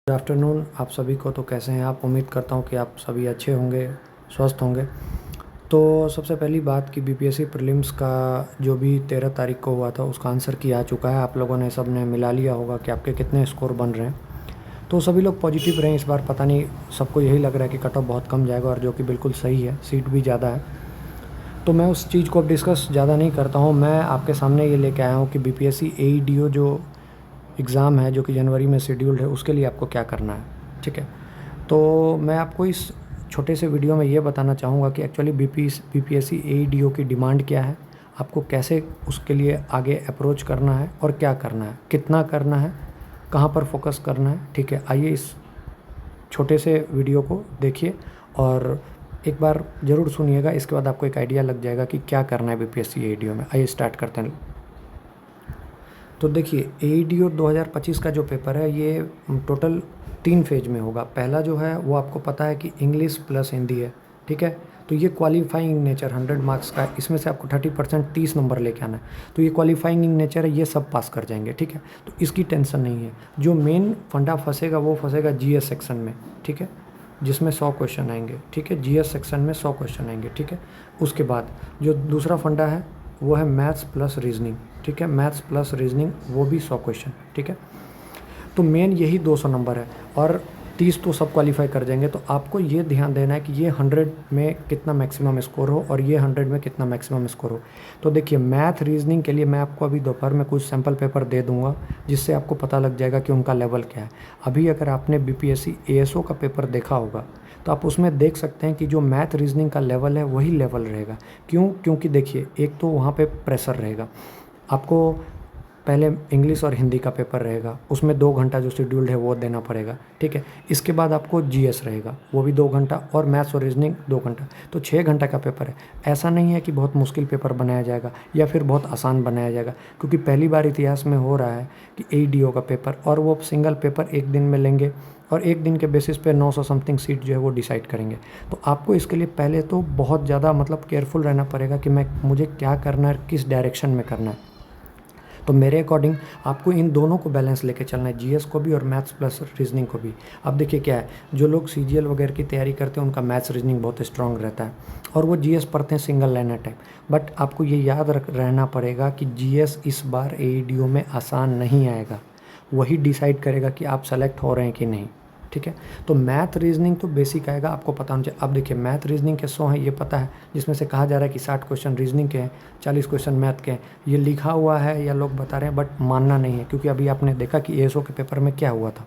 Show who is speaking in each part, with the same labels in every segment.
Speaker 1: Good afternoon आप सभी को। तो कैसे हैं आप? उम्मीद करता हूं कि आप सभी अच्छे होंगे, स्वस्थ होंगे। तो सबसे पहली बात कि बीपीएससी प्रीलिम्स का जो भी 13 तारीख को हुआ था उसका आंसर की आ चुका है। आप लोगों ने सब ने मिला लिया होगा कि आपके कितने स्कोर बन रहे हैं। तो सभी लोग पॉजिटिव रहे इस बार। पता नहीं, सबको यही लग रहा है कि कट ऑफ बहुत कम जाएगा, और जो कि बिल्कुल सही है, सीट भी ज़्यादा है। तो मैं उस चीज़ को अब डिस्कस ज़्यादा नहीं करता हूँ। मैं आपके सामने ये लेके आया हूँ कि बीपीएससी एईडीओ जो एग्ज़ाम है, जो कि जनवरी में शेड्यूल्ड है, उसके लिए आपको क्या करना है। ठीक है, तो मैं आपको इस छोटे से वीडियो में ये बताना चाहूँगा कि एक्चुअली बीपीएससी एईडीओ की डिमांड क्या है, आपको कैसे उसके लिए आगे अप्रोच करना है और क्या करना है, कितना करना है, कहाँ पर फोकस करना है। ठीक है, आइए इस छोटे से वीडियो को देखिए और एक बार ज़रूर सुनिएगा। इसके बाद आपको एक आइडिया लग जाएगा कि क्या करना है बीपीएससी एईडीओ में। आइए स्टार्ट करते हैं। तो देखिए, एईडीओ 2025 का जो पेपर है ये टोटल 3 फेज में होगा। पहला जो है वो आपको पता है कि इंग्लिश प्लस हिंदी है। ठीक है, तो ये क्वालिफाइंग इन नेचर 100 मार्क्स का है। इसमें से आपको 30% 30 नंबर लेके आना है। तो ये क्वालिफाइंग इन नेचर है, ये सब पास कर जाएंगे। ठीक है, तो इसकी टेंशन नहीं है। जो मेन फंडा फंसेगा वो फंसेगा जीएस सेक्शन में। ठीक है, जिसमें 100 क्वेश्चन आएंगे। ठीक है, जीएस सेक्शन में 100 क्वेश्चन आएंगे। ठीक है, उसके बाद जो दूसरा फंडा है वो है मैथ्स प्लस रीजनिंग। ठीक है, मैथ्स प्लस रीजनिंग, वो भी 100 क्वेश्चन। ठीक है, तो मेन यही 200 नंबर है और 30 तो सब क्वालिफाई कर जाएंगे। तो आपको ये ध्यान देना है कि ये 100 में कितना मैक्सिमम स्कोर हो और ये 100 में कितना मैक्सिमम स्कोर हो। तो देखिए, मैथ रीजनिंग के लिए मैं आपको अभी दोपहर में कुछ सैम्पल पेपर दे दूंगा, जिससे आपको पता लग जाएगा कि उनका लेवल क्या है। अभी अगर आपने बीपीएससी एएसओ का पेपर देखा होगा तो आप उसमें देख सकते हैं कि जो मैथ रीजनिंग का लेवल है वही लेवल रहेगा। क्यों? क्योंकि देखिए, एक तो वहाँ पे प्रेशर रहेगा। आपको पहले इंग्लिश और हिंदी का पेपर रहेगा, उसमें 2 घंटा जो शेड्यूल्ड है वो देना पड़ेगा। ठीक है, इसके बाद आपको जीएस रहेगा, वो भी 2 घंटा, और मैथ्स और रीजनिंग 2 घंटा। तो 6 घंटा का पेपर है। ऐसा नहीं है कि बहुत मुश्किल पेपर बनाया जाएगा या फिर बहुत आसान बनाया जाएगा, क्योंकि पहली बार इतिहास में हो रहा है कि एईडीओ का पेपर, और वो सिंगल पेपर एक दिन में लेंगे और एक दिन के बेसिस पे 900 समथिंग सीट जो है वो डिसाइड करेंगे। तो आपको इसके लिए पहले तो बहुत ज़्यादा मतलब केयरफुल रहना पड़ेगा कि मुझे क्या करना है, किस डायरेक्शन में करना है। तो मेरे अकॉर्डिंग आपको इन दोनों को बैलेंस लेके चलना है, जीएस को भी और मैथ्स प्लस रीजनिंग को भी। अब देखिए क्या है, जो लोग सीजीएल वगैरह की तैयारी करते हैं उनका मैथ्स रीजनिंग बहुत स्ट्रांग रहता है और वो जीएस पढ़ते हैं सिंगल लाइनर टाइप। बट आपको ये याद रहना पड़ेगा कि जीएस इस बार एईडीओ में आसान नहीं आएगा। वही डिसाइड करेगा कि आप सेलेक्ट हो रहे हैं कि नहीं। ठीक है, तो मैथ रीजनिंग तो बेसिक आएगा, आपको पता होना चाहिए। अब देखिए, मैथ रीजनिंग के 100 हैं ये पता है, जिसमें से कहा जा रहा है कि 60 क्वेश्चन रीजनिंग के हैं, 40 क्वेश्चन मैथ के हैं। ये लिखा हुआ है या लोग बता रहे हैं, बट मानना नहीं है। क्योंकि अभी आपने देखा कि एएसओ के पेपर में क्या हुआ था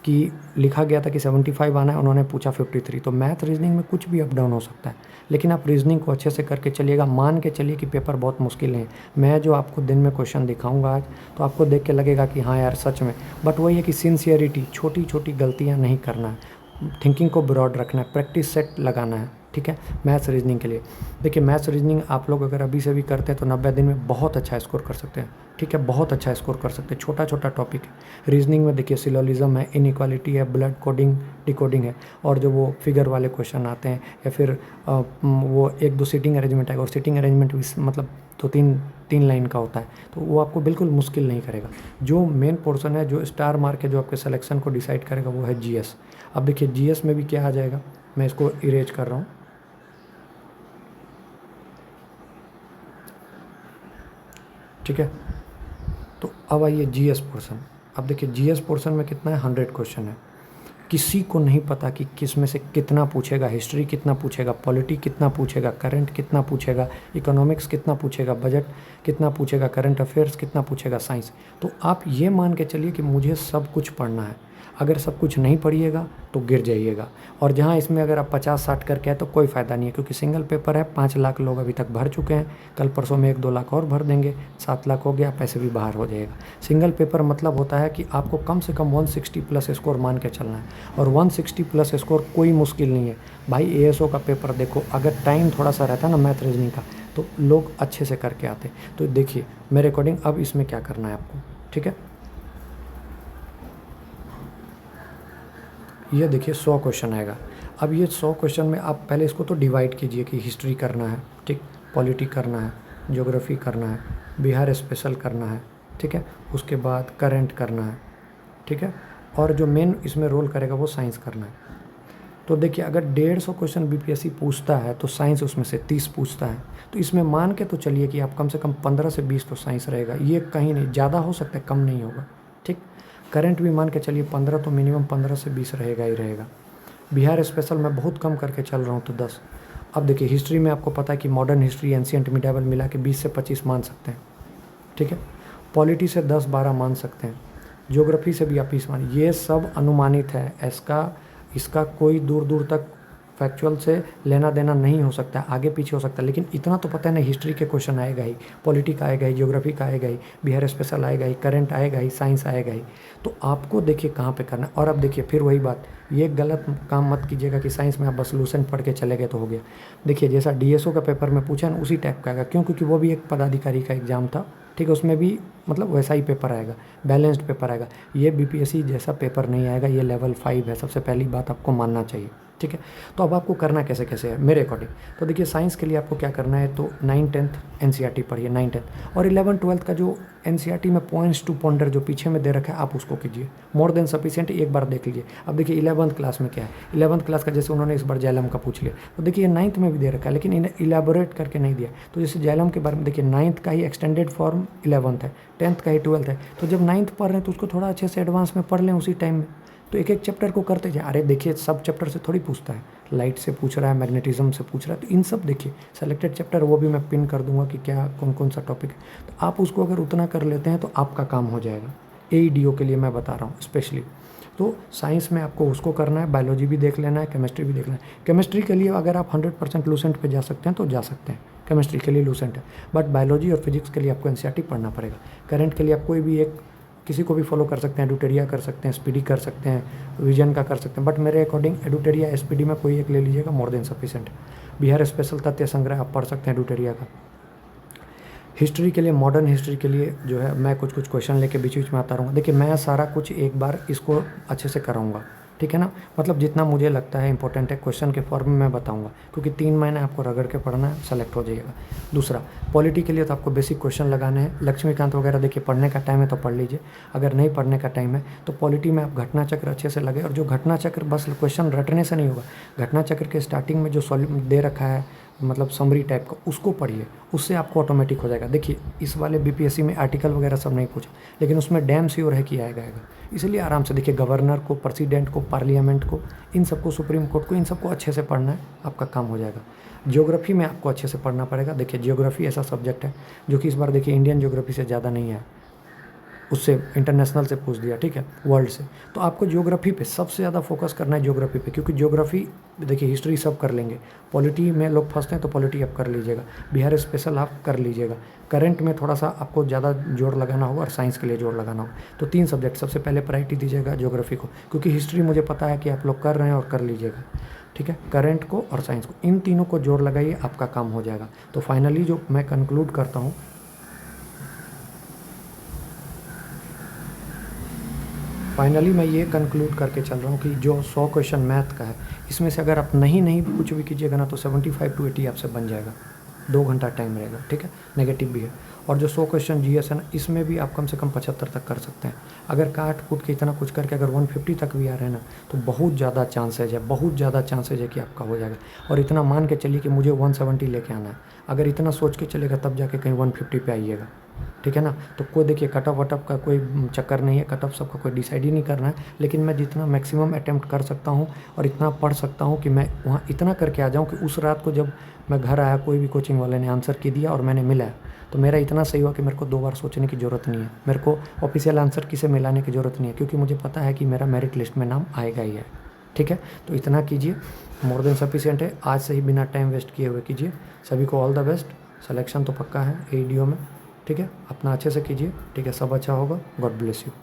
Speaker 1: कि लिखा गया था कि 75 आना है, उन्होंने पूछा 53। तो मैथ रीजनिंग में कुछ भी अप डाउन हो सकता है, लेकिन आप रीजनिंग को अच्छे से करके चलिएगा। मान के चलिए कि पेपर बहुत मुश्किल है। मैं जो आपको दिन में क्वेश्चन दिखाऊंगा आज, तो आपको देख के लगेगा कि हाँ यार सच में। बट वही है कि सिंसियरिटी, छोटी छोटी गलतियाँ नहीं करना है, थिंकिंग को ब्रॉड रखना है, प्रैक्टिस सेट लगाना है। ठीक है, मैथ्स रीजनिंग के लिए देखिए, मैथ्स रीजनिंग आप लोग अगर अभी से भी करते हैं तो 90 दिन में बहुत अच्छा स्कोर कर सकते हैं। ठीक है, बहुत अच्छा स्कोर कर सकते हैं। छोटा छोटा टॉपिक है रीजनिंग में। देखिए, सिलोलिज्म है, इनइक्वालिटी है, ब्लड कोडिंग डिकोडिंग है, और जो वो फिगर वाले क्वेश्चन आते हैं, या फिर वो 1-2 सीटिंग अरेंजमेंट है, और सीटिंग अरेंजमेंट भी मतलब 2-3 लाइन का होता है। तो वो आपको बिल्कुल मुश्किल नहीं करेगा। जो मेन पोर्शन है, जो स्टार मार्क है, जो आपके सिलेक्शन को डिसाइड करेगा, वो है जीएस। अब देखिए, जीएस में भी क्या आ जाएगा, मैं इसको इरेज कर रहा हूँ। ठीक है, तो अब आइए जीएस पोर्शन। अब देखिए, जीएस पोर्शन में कितना है, 100 क्वेश्चन है। किसी को नहीं पता कि किस में से कितना पूछेगा, हिस्ट्री कितना पूछेगा, पॉलिटी कितना पूछेगा, करंट कितना पूछेगा, इकोनॉमिक्स कितना पूछेगा, बजट कितना पूछेगा, करंट अफेयर्स कितना पूछेगा, साइंस। तो आप ये मान के चलिए कि मुझे सब कुछ पढ़ना है। अगर सब कुछ नहीं पढ़िएगा तो गिर जाइएगा। और जहाँ इसमें अगर आप 50-60 करके आए तो कोई फ़ायदा नहीं है, क्योंकि सिंगल पेपर है। 5 लाख लोग अभी तक भर चुके हैं, कल परसों में 1-2 लाख और भर देंगे, 7 लाख हो गया, पैसे भी बाहर हो जाएगा। सिंगल पेपर मतलब होता है कि आपको कम से कम 160 प्लस स्कोर मान के चलना है, और 160 प्लस स्कोर कोई मुश्किल नहीं है भाई। एएसओ का पेपर देखो, अगर टाइम थोड़ा सा रहता ना मैथ रीजनिंग का, तो लोग अच्छे से करके आते। तो देखिए मेरे अकॉर्डिंग अब इसमें क्या करना है आपको। ठीक है, ये देखिए 100 क्वेश्चन आएगा। अब ये 100 क्वेश्चन में आप पहले इसको तो डिवाइड कीजिए कि हिस्ट्री करना है, ठीक, पॉलिटी करना है, ज्योग्राफी करना है, बिहार स्पेशल करना है, ठीक है, उसके बाद करंट करना है, ठीक है, और जो मेन इसमें रोल करेगा वो साइंस करना है। तो देखिए अगर 150 क्वेश्चन बीपीएससी पूछता है तो साइंस उसमें से 30 पूछता है, तो इसमें मान के तो चलिए कि आप कम से कम 15 से 20 तो साइंस रहेगा, ये कहीं नहीं, ज़्यादा हो सकता है, कम नहीं होगा। ठीक, करंट भी मान के चलिए 15 तो मिनिमम 15 से 20 रहेगा ही रहेगा। बिहार स्पेशल मैं बहुत कम करके चल रहा हूँ तो 10। अब देखिए हिस्ट्री में आपको पता है कि मॉडर्न हिस्ट्री एंशिएंट मिडाइवल मिला के 20 से 25 मान सकते हैं। ठीक है, पॉलिटी से 10-12 मान सकते हैं, ज्योग्राफी से भी आप 20 मान, ये सब अनुमानित है, इसका कोई दूर दूर तक फैक्चुअल से लेना देना नहीं हो सकता है, आगे पीछे हो सकता है, लेकिन इतना तो पता है ना, हिस्ट्री के क्वेश्चन आएगा ही, पॉलिटी का आएगा ही, ज्योग्राफी का आएगा ही, बिहार स्पेशल आएगा ही, करंट आएगा ही, साइंस आएगा ही। तो आपको देखिए कहाँ पे करना है। और अब देखिए फिर वही बात, ये गलत काम मत कीजिएगा कि साइंस में आप बस लूसेंट पढ़ के चले गए तो हो गया। देखिए जैसा डीएसओ का पेपर में पूछा ना, उसी टाइप का आएगा, क्यों? क्योंकि वो भी एक पदाधिकारी का एग्जाम था। ठीक है, उसमें भी मतलब वैसा ही पेपर आएगा, बैलेंस्ड पेपर आएगा। ये बीपीएससी जैसा पेपर नहीं आएगा, ये लेवल 5 है, सबसे पहली बात आपको मानना चाहिए। ठीक है, तो अब आपको करना कैसे कैसे है मेरे अकॉर्डिंग। तो देखिए साइंस के लिए आपको क्या करना है, तो 9-10 एनसीईआरटी पढ़िए, 9-10 और 11-12 का जो एनसीईआरटी में पॉइंट्स टू पॉन्डर जो पीछे में दे रखा है आप उसको कीजिए, मोर देन सफिशिएंट, एक बार देख लीजिए। अब देखिए 11th क्लास में क्या है, 11th क्लास का जैसे उन्होंने इस बार जैलम का पूछ लिया, तो देखिए 9th में भी दे रखा है, लेकिन इन्हें इलेबोरेट करके नहीं दिया। तो जैसे जैलम के बारे में देखिए 9th का ही एक्सटेंडेड फॉर्म 11th है, 10th का ही 12th है, तो जब 9th पढ़ रहे हैं तो उसको थोड़ा अच्छे से एडवांस में पढ़ लें उसी टाइम में, तो एक एक चैप्टर को करते जाए। अरे देखिए सब चैप्टर से थोड़ी पूछता है, लाइट से पूछ रहा है, मैग्नेटिज्म से पूछ रहा है, तो इन सब देखिए सेलेक्टेड चैप्टर, वो भी मैं पिन कर दूंगा कि क्या कौन कौन सा टॉपिक है। तो आप उसको अगर उतना कर लेते हैं तो आपका काम हो जाएगा, एईडीओ के लिए मैं बता रहा हूँ स्पेशली। तो साइंस में आपको उसको करना है, बायोलॉजी भी देख लेना है, केमिस्ट्री भी देख लेना है। केमिस्ट्री के लिए अगर आप 100% लूसेंट पे जा सकते हैं तो जा सकते हैं, केमिस्ट्री के लिए लूसेंट है, बट बायोलॉजी और फिजिक्स के लिए आपको एनसीईआरटी पढ़ना पड़ेगा। करंट के लिए आप कोई भी एक किसी को भी फॉलो कर सकते हैं, एडुटेरिया कर सकते हैं, एसपीडी कर सकते हैं, विजन का कर सकते हैं, बट मेरे अकॉर्डिंग एडुटेरिया एसपीडी में कोई एक ले लीजिएगा, more than sufficient. Bihar special तथ्य संग्रह आप पढ़ सकते हैं एडुटेरिया का। हिस्ट्री के लिए, मॉडर्न हिस्ट्री के लिए जो है मैं कुछ कुछ क्वेश्चन लेके बीच बीच में आता रहूँगा। देखिए मैं सारा कुछ एक बार इसको अच्छे से कराऊंगा, ठीक है ना, मतलब जितना मुझे लगता है इंपॉर्टेंट है क्वेश्चन के फॉर्म में मैं बताऊंगा, क्योंकि 3 महीने आपको रगड़ के पढ़ना है, सेलेक्ट हो जाइएगा। दूसरा, पॉलिटी के लिए तो आपको बेसिक क्वेश्चन लगाने हैं, लक्ष्मीकांत वगैरह देखिए पढ़ने का टाइम है तो पढ़ लीजिए, अगर नहीं पढ़ने का टाइम है तो पॉलिटी में आप घटना चक्र अच्छे से लगे, और जो घटना चक्र बस क्वेश्चन रटने से नहीं होगा, घटना चक्र के स्टार्टिंग में जो दे रखा है मतलब समरी टाइप का, उसको पढ़िए, उससे आपको ऑटोमेटिक हो जाएगा। देखिए इस वाले बीपीएससी में आर्टिकल वगैरह सब नहीं पूछा, लेकिन उसमें डैम श्योर है कि आएगा, इसलिए आराम से देखिए गवर्नर को, प्रेसिडेंट को, पार्लियामेंट को, इन सबको, सुप्रीम कोर्ट को, इन सबको अच्छे से पढ़ना है, आपका काम हो जाएगा। ज्योग्राफी में आपको अच्छे से पढ़ना पड़ेगा। देखिए ज्योग्राफी ऐसा सब्जेक्ट है जो कि इस बार देखिए इंडियन ज्योग्राफी से ज़्यादा नहीं है, उससे इंटरनेशनल से पूछ दिया, ठीक है, वर्ल्ड से। तो आपको ज्योग्राफी पे सबसे ज़्यादा फोकस करना है, ज्योग्राफी पे, क्योंकि ज्योग्राफी देखिए हिस्ट्री सब कर लेंगे, पॉलिटी में लोग फंसते हैं तो पॉलिटी आप कर लीजिएगा, बिहार स्पेशल आप कर लीजिएगा, करंट में थोड़ा सा आपको ज़्यादा जोर लगाना होगा और साइंस के लिए जोर लगाना होगा। तो 3 सब्जेक्ट सबसे पहले प्रायोरिटी दीजिएगा ज्योग्राफी को, क्योंकि हिस्ट्री मुझे पता है कि आप लोग कर रहे हैं और कर लीजिएगा, ठीक है। करंट को और साइंस को, इन तीनों को जोर लगाइए, आपका काम हो जाएगा। तो फाइनली जो मैं कंक्लूड करता हूँ, फाइनली मैं ये कंक्लूड करके चल रहा हूँ कि जो 100 क्वेश्चन मैथ का है, इसमें से अगर आप नहीं कुछ भी कीजिएगा ना तो 75 to 80 आपसे बन जाएगा, 2 घंटा टाइम रहेगा, ठीक है, नेगेटिव भी है। और जो 100 क्वेश्चन जीएस है ना, इसमें भी आप कम से कम 75 तक कर सकते हैं। अगर काट कूट के इतना कुछ करके अगर 150 तक भी आ रहे हैं ना, तो बहुत ज़्यादा चांसेज है, बहुत ज़्यादा चांसेज है कि आपका हो जाएगा। और इतना मान के चलिए कि मुझे 170 लेके आना है, अगर इतना सोच के चलेगा तब जाके कहीं 150 पे आइएगा, ठीक है ना। तो कोई देखिए कट ऑफ वटअप का कोई चक्कर नहीं है, कट ऑफ सबका कोई डिसाइड ही नहीं करना है, लेकिन मैं जितना मैक्सिमम अटैम्प्ट कर सकता हूँ और इतना पढ़ सकता हूँ कि मैं वहाँ इतना करके आ जाऊँ कि उस रात को जब मैं घर आया, कोई भी कोचिंग वाले ने आंसर की दिया और मैंने मिला, तो मेरा इतना सही हुआ कि मेरे को 2 बार सोचने की ज़रूरत नहीं है, मेरे को ऑफिशियल आंसर किसे मिलाने की ज़रूरत नहीं है, क्योंकि मुझे पता है कि मेरा मेरिट लिस्ट में नाम आएगा ही है, ठीक है। तो इतना कीजिए, मोर देन सफिशिएंट है, आज से ही बिना टाइम वेस्ट किए हुए कीजिए। सभी को ऑल द बेस्ट, सिलेक्शन तो पक्का है एईडीओ में, ठीक है। अपना अच्छे से कीजिए, ठीक है, सब अच्छा होगा। God bless you.